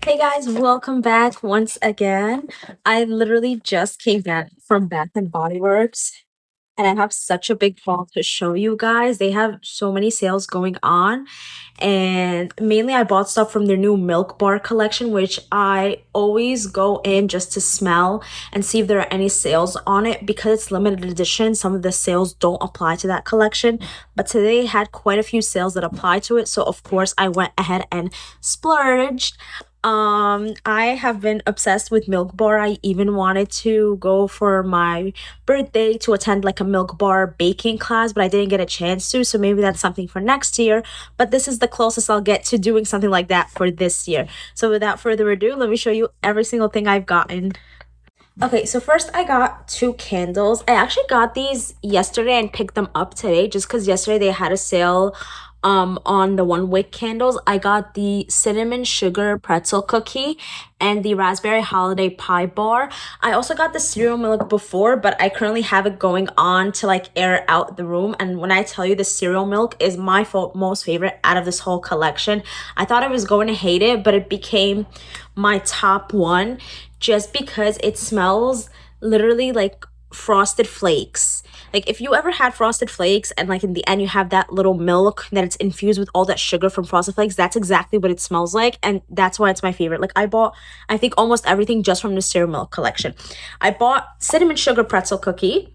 Hey guys, welcome back once again. I literally just came back from Bath and Body Works and I have such a big haul to show you guys. They have so many sales going on, and mainly I bought stuff from their new Milk Bar collection, which I always go in just to smell and see if there are any sales on it because it's limited edition. Some of the sales don't apply to that collection, but today had quite a few sales that apply to it. So of course I went ahead and splurged. I have been obsessed with Milk Bar. I even wanted to go for my birthday to attend like a Milk Bar baking class, but I didn't get a chance to. So maybe that's something for next year. But this is the closest I'll get to doing something like that for this year. So without further ado, let me show you every single thing I've gotten. Okay, so first I got two candles. I actually got these yesterday and picked them up today just because yesterday they had a sale on the 1 wick candles. I got the cinnamon sugar pretzel cookie and the raspberry holiday pie bar. I also got the cereal milk before, but I currently have it going on to like air out the room. And when I tell you the cereal milk is my most favorite out of this whole collection, I thought I was going to hate it, but it became my top one just because it smells literally like frosted flakes. Like if you ever had frosted flakes and like in the end you have that little milk that it's infused with all that sugar from frosted flakes, that's exactly what it smells like, and that's why it's my favorite. Like I bought I think almost everything just from the cereal milk collection. I bought cinnamon sugar pretzel cookie,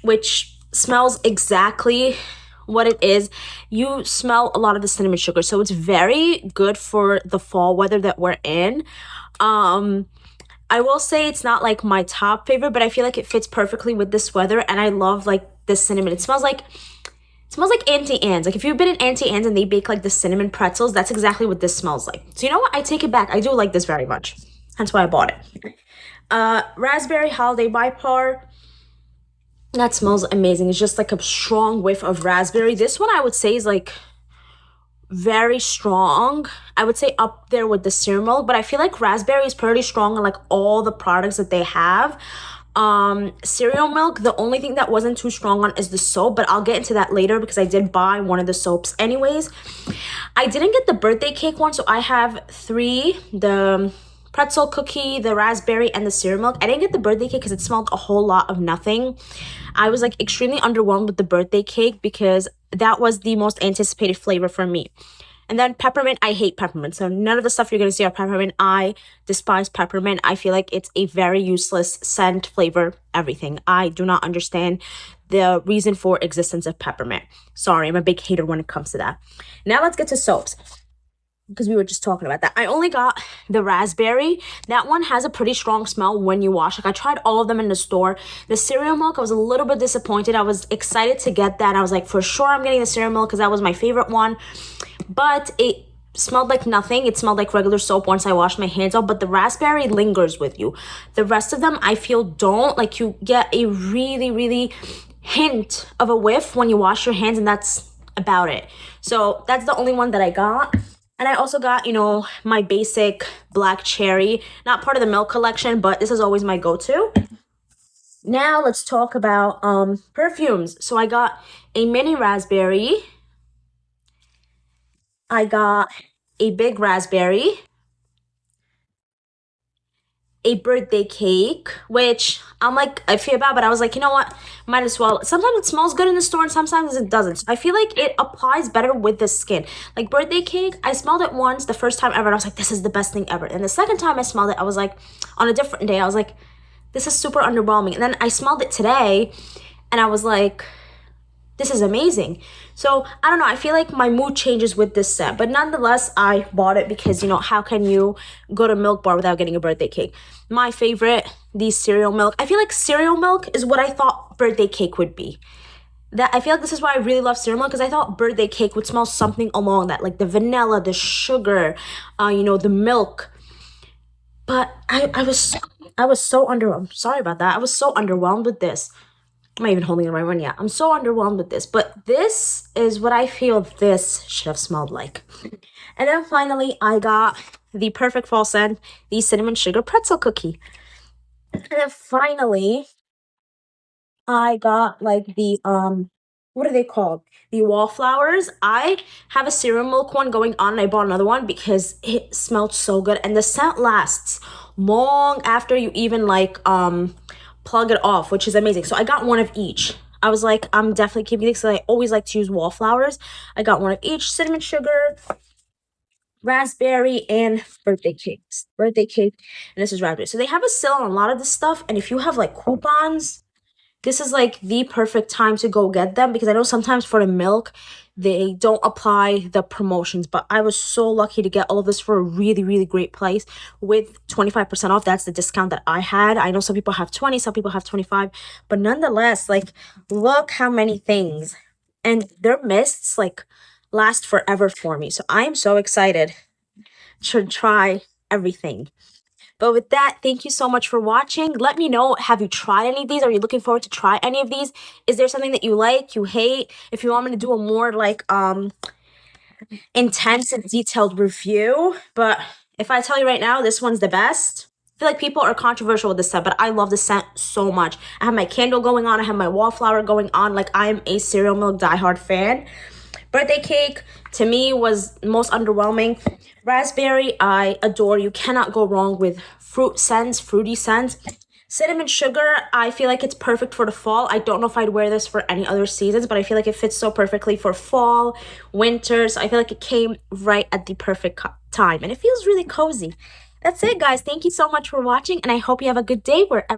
which smells exactly what it is. You smell a lot of the cinnamon sugar, so it's very good for the fall weather that we're in. um I will say it's not like my top favorite, but I feel like it fits perfectly with this weather, and I love like the cinnamon. It smells like Auntie Anne's. Like if you've been at Auntie Anne's and they bake like the cinnamon pretzels, that's exactly what this smells like. So you know what? I take it back. I do like this very much. Hence why I bought it. Raspberry holiday bipar. That smells amazing. It's just like a strong whiff of raspberry. This one I would say is like very strong. I would say up there with the cereal milk, but I feel like raspberry is pretty strong in like all the products that they have. Cereal milk, the only thing that wasn't too strong on is the soap, but I'll get into that later because I did buy one of the soaps anyways. I didn't get the birthday cake one, so I have three: the pretzel cookie, the raspberry, and the cereal milk. I didn't get the birthday cake because it smelled a whole lot of nothing. I was like extremely underwhelmed with the birthday cake because that was the most anticipated flavor for me. And then peppermint, I hate peppermint. So none of the stuff you're going to see are peppermint. I despise peppermint. I feel like it's a very useless scent, flavor, everything. I do not understand the reason for existence of peppermint. Sorry, I'm a big hater when it comes to that. Now let's get to soaps because we were just talking about that. I only got the raspberry. That one has a pretty strong smell when you wash. Like I tried all of them in the store. The cereal milk, I was a little bit disappointed. I was excited to get that. I was like, for sure I'm getting the cereal milk because that was my favorite one. But it smelled like nothing. It smelled like regular soap once I washed my hands off, but the raspberry lingers with you. The rest of them I feel don't. Like you get a really, really hint of a whiff when you wash your hands, and that's about it. So that's the only one that I got. And I also got, my basic black cherry, not part of the milk collection, but this is always my go-to. Now let's talk about perfumes. So I got a mini raspberry. I got a big raspberry, a birthday cake, which I'm like, I feel bad, but I was like, you know what? Might as well. Sometimes it smells good in the store and sometimes it doesn't. So I feel like it applies better with the skin. Like birthday cake, I smelled it once, the first time ever, and I was like, this is the best thing ever. And the second time I smelled it, I was like, on a different day, I was like, this is super underwhelming. And then I smelled it today and I was like, this is amazing. So I don't know. I feel like my mood changes with this scent, but nonetheless, I bought it because how can you go to Milk Bar without getting a birthday cake? My favorite, the cereal milk. I feel like cereal milk is what I thought birthday cake would be. That I feel like this is why I really love cereal milk because I thought birthday cake would smell something along that, like the vanilla, the sugar, the milk. But I was so underwhelmed. Sorry about that. I was so underwhelmed with this. I'm not even holding the right one yet. I'm so underwhelmed with this, but this is what I feel this should have smelled like. And then finally, I got the perfect fall scent, the cinnamon sugar pretzel cookie. And then finally, I got like the what are they called? The wallflowers. I have a cereal milk one going on, and I bought another one because it smelled so good, and the scent lasts long after you even like plug it off, which is amazing. So I got one of each. I was like, I'm definitely keeping these because I always like to use wallflowers. I got one of each: cinnamon sugar, raspberry, and birthday cakes. Birthday cake, and this is raspberry. So they have a sale on a lot of this stuff, and if you have like coupons, this is like the perfect time to go get them, because I know sometimes for the milk they don't apply the promotions, but I was so lucky to get all of this for a really, really great price with 25% off. That's the discount that I had. I know some people have 20, some people have 25, but nonetheless, like, look how many things. And their mists like last forever for me. So I am so excited to try everything. But with that, thank you so much for watching. Let me know, have you tried any of these? Are you looking forward to try any of these? Is there something that you like, you hate? If you want me to do a more like intense and detailed review. But if I tell you right now, this one's the best. I feel like people are controversial with this scent, but I love the scent so much. I have my candle going on. I have my wallflower going on. Like, I am a cereal milk diehard fan. Birthday cake, to me, was most underwhelming. Raspberry, I adore. You cannot go wrong with fruit scents, fruity scents. Cinnamon sugar, I feel like it's perfect for the fall. I don't know if I'd wear this for any other seasons, but I feel like it fits so perfectly for fall, winter. So I feel like it came right at the perfect time, and it feels really cozy. That's it, guys. Thank you so much for watching, and I hope you have a good day wherever